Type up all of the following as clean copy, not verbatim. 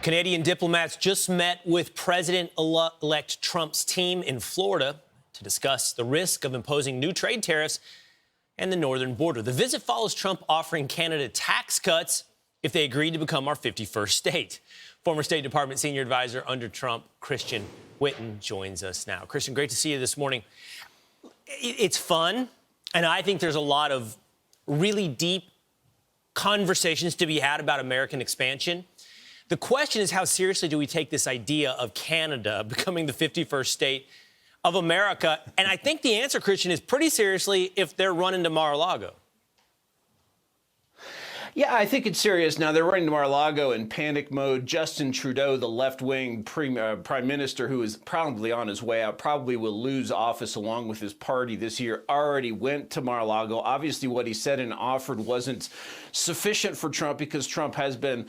Canadian diplomats just met with President-elect Trump's team in Florida to discuss the risk of imposing new trade tariffs and the northern border. The visit follows Trump offering Canada tax cuts if they agreed to become our 51st state. Former State Department senior advisor under Trump, Christian Whiton, joins us now. Christian, great to see you this morning. It's fun, and I think there's a lot of really deep conversations to be had about American expansion. The question is, how seriously do we take this idea of Canada becoming the 51st state of America? And I think the answer, Christian, is pretty seriously if they're running to Mar-a-Lago. Yeah, I think it's serious. Now, they're running to Mar-a-Lago in panic mode. Justin Trudeau, the left-wing prime minister who is probably on his way out, probably will lose office along with his party this year, already went to Mar-a-Lago. Obviously, what he said and offered wasn't sufficient for Trump because Trump has been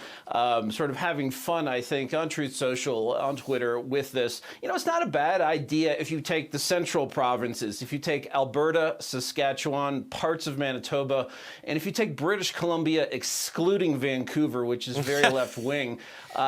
sort of having fun, I think, on Truth Social, on Twitter with this. You know, it's not a bad idea if you take the central provinces, if you take Alberta, Saskatchewan, parts of Manitoba, and if you take British Columbia, excluding Vancouver, which is very left-wing,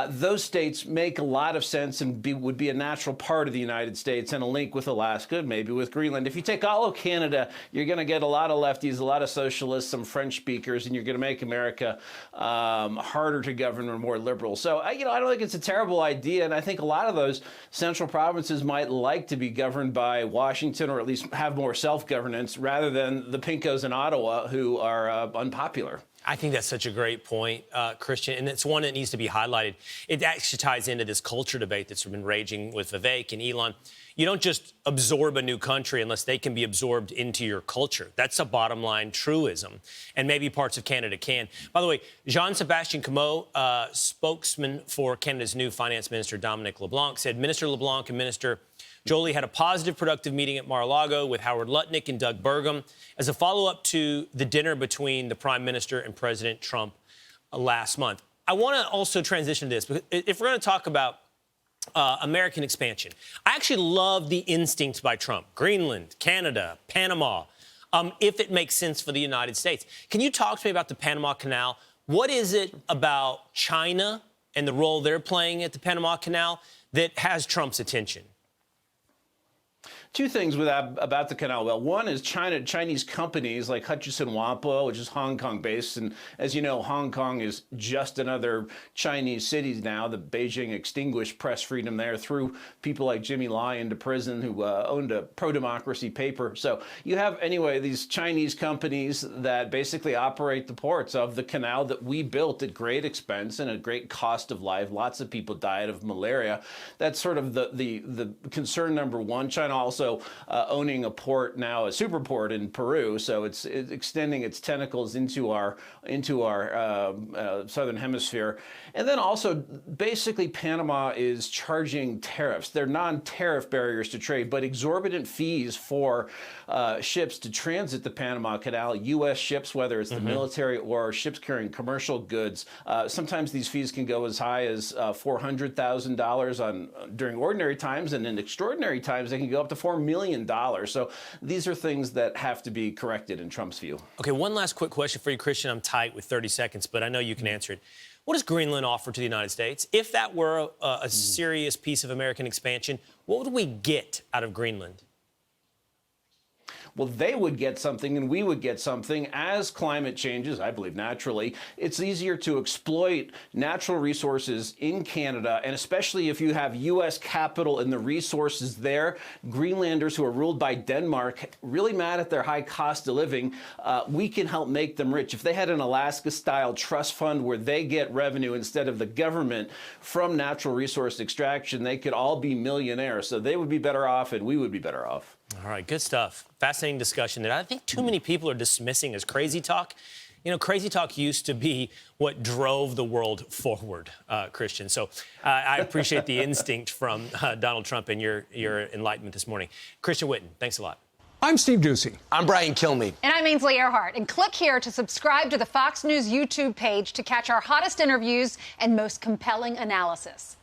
those states make a lot of sense and would be a natural part of the United States and a link with Alaska, maybe with Greenland. If you take all of Canada, you're going to get a lot of lefties, a lot of socialists, some French speakers, and you're going to make America harder to govern or more liberal. So, I don't think it's a terrible idea, and I think a lot of those central provinces might like to be governed by Washington or at least have more self-governance rather than the Pinkos in Ottawa who are unpopular. I think that's such a great point, Christian, and it's one that needs to be highlighted. It actually ties into this culture debate that's been raging with Vivek and Elon. You don't just absorb a new country unless they can be absorbed into your culture. That's a bottom line truism, and maybe parts of Canada can. By the way, Jean-Sébastien Comeau, spokesman for Canada's new finance minister, Dominic LeBlanc, said Minister LeBlanc and Minister Joly had a positive, productive meeting at Mar-a-Lago with Howard Lutnick and Doug Burgum as a follow-up to the dinner between the Prime Minister and President Trump last month. I want to also transition to this, because if we're going to talk about American expansion, I actually love the instinct by Trump. Greenland, Canada, Panama, if it makes sense for the United States. Can you talk to me about the Panama Canal? What is it about China and the role they're playing at the Panama Canal that has Trump's attention? Two things about the canal. Well, one is Chinese companies like Hutchison Whampoa, which is Hong Kong based. And as you know, Hong Kong is just another Chinese city now. The Beijing extinguished press freedom there, threw people like Jimmy Lai into prison who owned a pro-democracy paper. So you have, anyway, these Chinese companies that basically operate the ports of the canal that we built at great expense and at great cost of life. Lots of people died of malaria. That's sort of the concern number one. China also owning a port now, a super port in Peru, so it's extending its tentacles into our southern hemisphere. And then also, basically, Panama is charging tariffs. They're non-tariff barriers to trade, but exorbitant fees for ships to transit the Panama Canal. U.S. ships, whether it's the military or ships carrying commercial goods, sometimes these fees can go as high as $400,000 during ordinary times, and in extraordinary times they can go up to $4 million. So these are things that have to be corrected in Trump's view. Okay, one last quick question for you, Christian. I'm tight with 30 seconds, but I know you can answer it. What does Greenland offer to the United States? If that were a serious piece of American expansion, what would we get out of Greenland? Well, they would get something and we would get something. As climate changes, I believe naturally, it's easier to exploit natural resources in Canada, and especially if you have U.S. capital and the resources there. Greenlanders who are ruled by Denmark, really mad at their high cost of living, we can help make them rich. If they had an Alaska-style trust fund where they get revenue instead of the government from natural resource extraction, they could all be millionaires. So they would be better off and we would be better off. All right, good stuff. Fascinating discussion that I think too many people are dismissing as crazy talk. You know, crazy talk used to be what drove the world forward, Christian. So I appreciate the instinct from Donald Trump and your enlightenment this morning. Christian Whiton, thanks a lot. I'm Steve Doocy. I'm Brian Kilmeade. And I'm Ainsley Earhart. And click here to subscribe to the Fox News YouTube page to catch our hottest interviews and most compelling analysis.